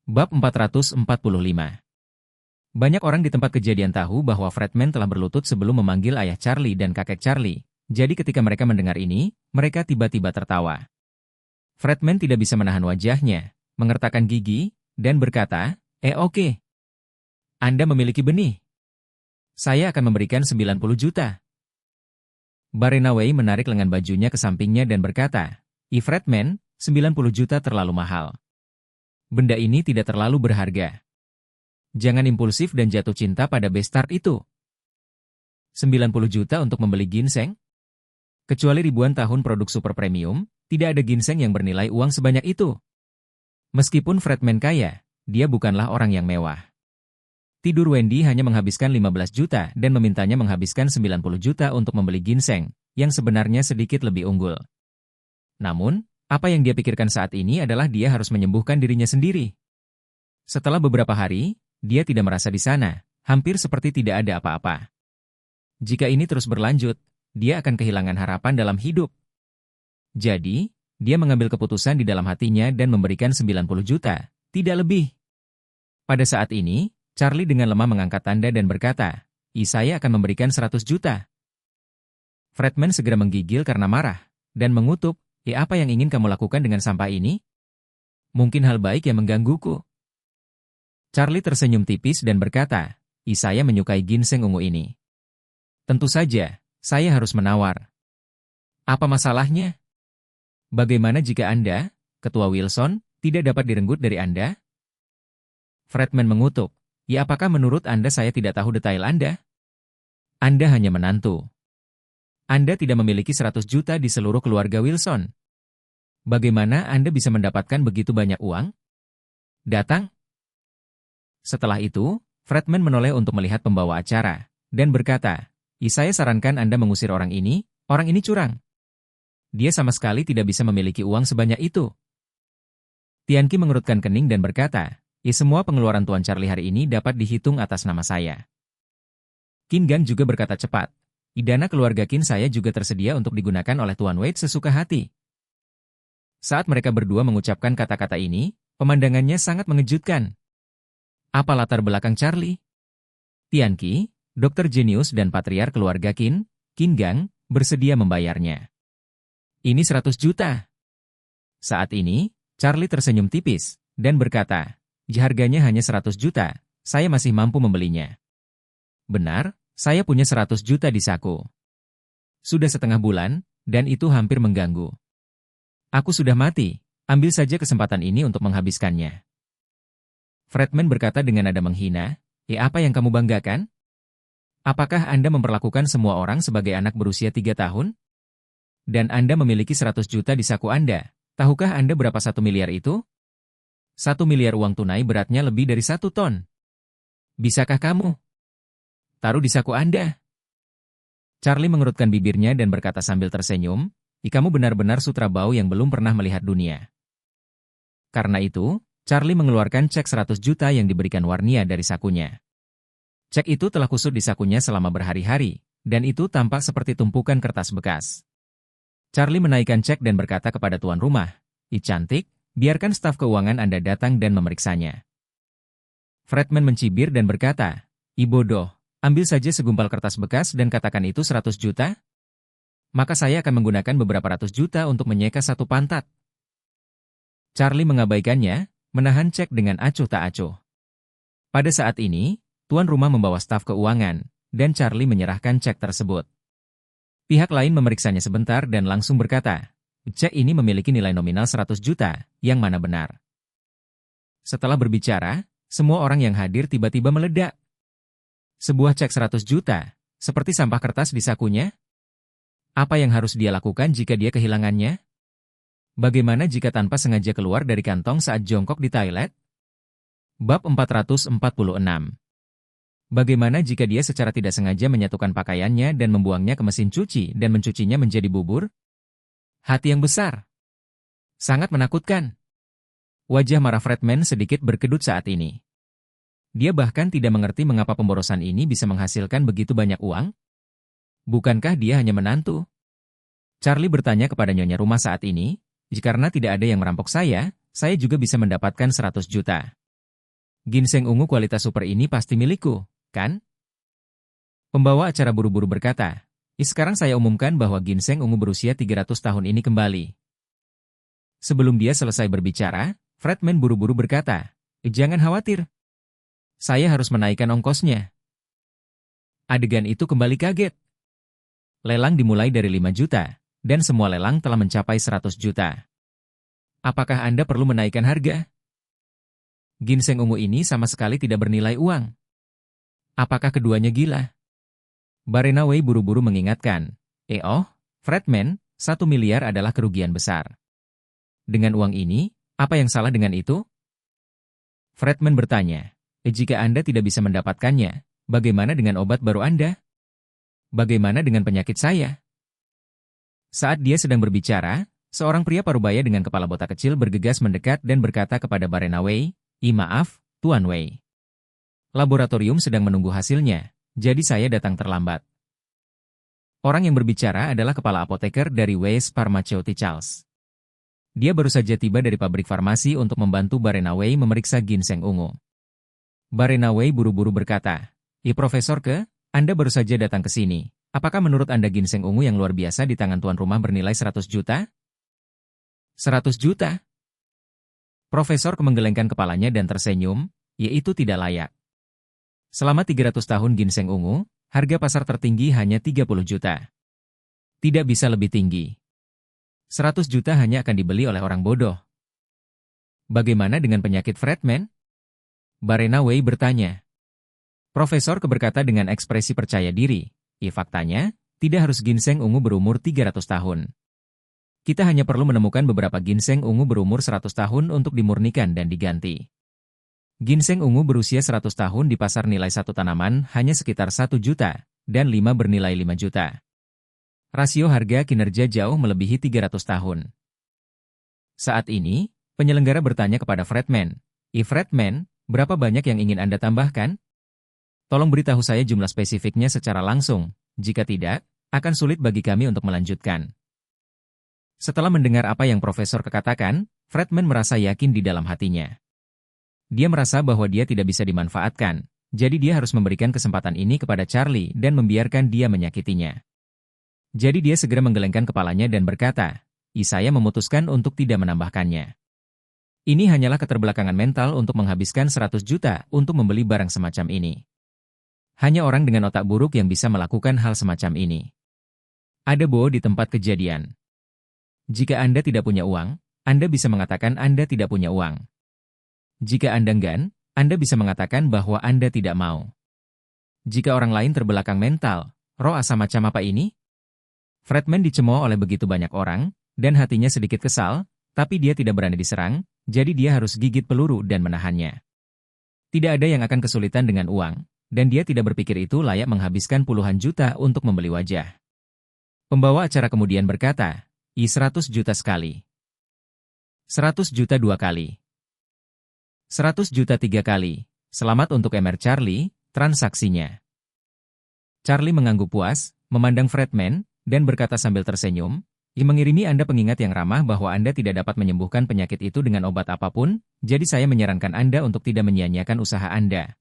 Bab 445. Banyak orang di tempat kejadian tahu bahwa Fredman telah berlutut sebelum memanggil ayah Charlie dan kakek Charlie. Jadi ketika mereka mendengar ini, mereka tiba-tiba tertawa. Fredman tidak bisa menahan wajahnya, mengertakkan gigi, dan berkata, oke. Anda memiliki benih. Saya akan memberikan 90 juta. Barenaway menarik lengan bajunya ke sampingnya dan berkata, Fredman, 90 juta terlalu mahal. Benda ini tidak terlalu berharga. Jangan impulsif dan jatuh cinta pada bastard itu. 90 juta untuk membeli ginseng? Kecuali ribuan tahun produk super premium, tidak ada ginseng yang bernilai uang sebanyak itu. Meskipun Fredman kaya, dia bukanlah orang yang mewah. Tidur Wendy hanya menghabiskan 15 juta dan memintanya menghabiskan 90 juta untuk membeli ginseng, yang sebenarnya sedikit lebih unggul. Namun, apa yang dia pikirkan saat ini adalah dia harus menyembuhkan dirinya sendiri. Setelah beberapa hari, dia tidak merasa di sana, hampir seperti tidak ada apa-apa. Jika ini terus berlanjut, dia akan kehilangan harapan dalam hidup. Jadi, dia mengambil keputusan di dalam hatinya dan memberikan 90 juta, tidak lebih. Pada saat ini, Charlie dengan lemah mengangkat tanda dan berkata, saya akan memberikan 100 juta. Fredman segera menggigil karena marah, dan mengutuk, apa yang ingin kamu lakukan dengan sampah ini? Mungkin hal baik yang menggangguku. Charlie tersenyum tipis dan berkata, saya menyukai ginseng ungu ini. Tentu saja, saya harus menawar. Apa masalahnya? Bagaimana jika Anda, Ketua Wilson, tidak dapat direnggut dari Anda? Fredman mengutuk, apakah menurut Anda saya tidak tahu detail Anda? Anda hanya menantu. Anda tidak memiliki 100 juta di seluruh keluarga Wilson. Bagaimana Anda bisa mendapatkan begitu banyak uang? Datang. Setelah itu, Fredman menoleh untuk melihat pembawa acara, dan berkata, saya sarankan Anda mengusir orang ini curang. Dia sama sekali tidak bisa memiliki uang sebanyak itu. Tianqi mengerutkan kening dan berkata, semua pengeluaran Tuan Charlie hari ini dapat dihitung atas nama saya. Qin Gang juga berkata cepat, dana keluarga Qin saya juga tersedia untuk digunakan oleh Tuan Wade sesuka hati. Saat mereka berdua mengucapkan kata-kata ini, pemandangannya sangat mengejutkan. Apa latar belakang Charlie? Tianqi, dokter jenius dan patriar keluarga Qin Gang, bersedia membayarnya. Ini 100 juta. Saat ini, Charlie tersenyum tipis, dan berkata, harganya hanya 100 juta, saya masih mampu membelinya. Benar, saya punya 100 juta di saku. Sudah setengah bulan, dan itu hampir mengganggu. Aku sudah mati, ambil saja kesempatan ini untuk menghabiskannya. Fredman berkata dengan nada menghina, apa yang kamu banggakan? Apakah Anda memperlakukan semua orang sebagai anak berusia 3 tahun? Dan Anda memiliki 100 juta di saku Anda, tahukah Anda berapa 1 miliar itu? 1 miliar uang tunai beratnya lebih dari 1 ton. Bisakah kamu? Taruh di saku Anda. Charlie mengerutkan bibirnya dan berkata sambil tersenyum, kamu benar-benar sutrabau yang belum pernah melihat dunia. Karena itu, Charlie mengeluarkan cek 100 juta yang diberikan Warnia dari sakunya. Cek itu telah kusut di sakunya selama berhari-hari, dan itu tampak seperti tumpukan kertas bekas. Charlie menaikkan cek dan berkata kepada tuan rumah, cantik, biarkan staf keuangan Anda datang dan memeriksanya. Fredman mencibir dan berkata, bodoh, ambil saja segumpal kertas bekas dan katakan itu 100 juta? Maka saya akan menggunakan beberapa ratus juta untuk menyeka satu pantat. Charlie mengabaikannya, menahan cek dengan acuh tak acuh. Pada saat ini, tuan rumah membawa staf keuangan, dan Charlie menyerahkan cek tersebut. Pihak lain memeriksanya sebentar dan langsung berkata, cek ini memiliki nilai nominal 100 juta, yang mana benar. Setelah berbicara, semua orang yang hadir tiba-tiba meledak. Sebuah cek 100 juta, seperti sampah kertas di sakunya? Apa yang harus dia lakukan jika dia kehilangannya? Bagaimana jika tanpa sengaja keluar dari kantong saat jongkok di toilet? Bab 446. Bagaimana jika dia secara tidak sengaja menyatukan pakaiannya dan membuangnya ke mesin cuci dan mencucinya menjadi bubur? Hati yang besar. Sangat menakutkan. Wajah marah Fredman sedikit berkedut saat ini. Dia bahkan tidak mengerti mengapa pemborosan ini bisa menghasilkan begitu banyak uang. Bukankah dia hanya menantu? Charlie bertanya kepada nyonya rumah saat ini, karena tidak ada yang merampok saya juga bisa mendapatkan 100 juta. Ginseng ungu kualitas super ini pasti milikku, kan? Pembawa acara buru-buru berkata, sekarang saya umumkan bahwa ginseng ungu berusia 300 tahun ini kembali. Sebelum dia selesai berbicara, Fredman buru-buru berkata, jangan khawatir. Saya harus menaikkan ongkosnya. Adegan itu kembali kaget. Lelang dimulai dari 5 juta, dan semua lelang telah mencapai 100 juta. Apakah Anda perlu menaikkan harga? Ginseng ungu ini sama sekali tidak bernilai uang. Apakah keduanya gila? Barena Wei buru-buru mengingatkan, Fredman, 1 miliar adalah kerugian besar. Dengan uang ini, apa yang salah dengan itu? Fredman bertanya, jika Anda tidak bisa mendapatkannya, bagaimana dengan obat baru Anda? Bagaimana dengan penyakit saya? Saat dia sedang berbicara, seorang pria parubaya dengan kepala botak kecil bergegas mendekat dan berkata kepada Barena Wei, maaf, Tuan Wei. Laboratorium sedang menunggu hasilnya, jadi saya datang terlambat. Orang yang berbicara adalah kepala apoteker dari Weiss Pharmaceuticals. Dia baru saja tiba dari pabrik farmasi untuk membantu Barena Wei memeriksa ginseng ungu. Barena Wei buru-buru berkata, Profesor Anda baru saja datang ke sini. Apakah menurut Anda ginseng ungu yang luar biasa di tangan tuan rumah bernilai 100 juta? 100 juta? Profesor menggelengkan kepalanya dan tersenyum, itu tidak layak. Selama 300 tahun ginseng ungu, harga pasar tertinggi hanya 30 juta. Tidak bisa lebih tinggi. 100 juta hanya akan dibeli oleh orang bodoh. Bagaimana dengan penyakit Fredman? Barena Wei bertanya. Profesor berkata dengan ekspresi percaya diri, faktanya, tidak harus ginseng ungu berumur 300 tahun. Kita hanya perlu menemukan beberapa ginseng ungu berumur 100 tahun untuk dimurnikan dan diganti. Ginseng ungu berusia 100 tahun di pasar nilai satu tanaman hanya sekitar 1 juta, dan 5 bernilai 5 juta. Rasio harga kinerja jauh melebihi 300 tahun. Saat ini, penyelenggara bertanya kepada Fredman, Fredman, berapa banyak yang ingin Anda tambahkan? Tolong beritahu saya jumlah spesifiknya secara langsung, jika tidak, akan sulit bagi kami untuk melanjutkan. Setelah mendengar apa yang Profesor katakan, Fredman merasa yakin di dalam hatinya. Dia merasa bahwa dia tidak bisa dimanfaatkan, jadi dia harus memberikan kesempatan ini kepada Charlie dan membiarkan dia menyakitinya. Jadi dia segera menggelengkan kepalanya dan berkata, saya memutuskan untuk tidak menambahkannya. Ini hanyalah keterbelakangan mental untuk menghabiskan 100 juta untuk membeli barang semacam ini. Hanya orang dengan otak buruk yang bisa melakukan hal semacam ini. Ada Bo di tempat kejadian. Jika Anda tidak punya uang, Anda bisa mengatakan Anda tidak punya uang. Jika Anda enggan, Anda bisa mengatakan bahwa Anda tidak mau. Jika orang lain terbelakang mental, roh asa macam apa ini? Fredman dicemooh oleh begitu banyak orang, dan hatinya sedikit kesal, tapi dia tidak berani diserang, jadi dia harus gigit peluru dan menahannya. Tidak ada yang akan kesulitan dengan uang, dan dia tidak berpikir itu layak menghabiskan puluhan juta untuk membeli wajah. Pembawa acara kemudian berkata, 100 juta sekali. 100 juta 2 kali. 100 juta 3 kali. Selamat untuk Mr. Charlie, transaksinya. Charlie mengangguk puas, memandang Fredman, dan berkata sambil tersenyum, mengirimi Anda pengingat yang ramah bahwa Anda tidak dapat menyembuhkan penyakit itu dengan obat apapun, jadi saya menyarankan Anda untuk tidak menyia-nyiakan usaha Anda.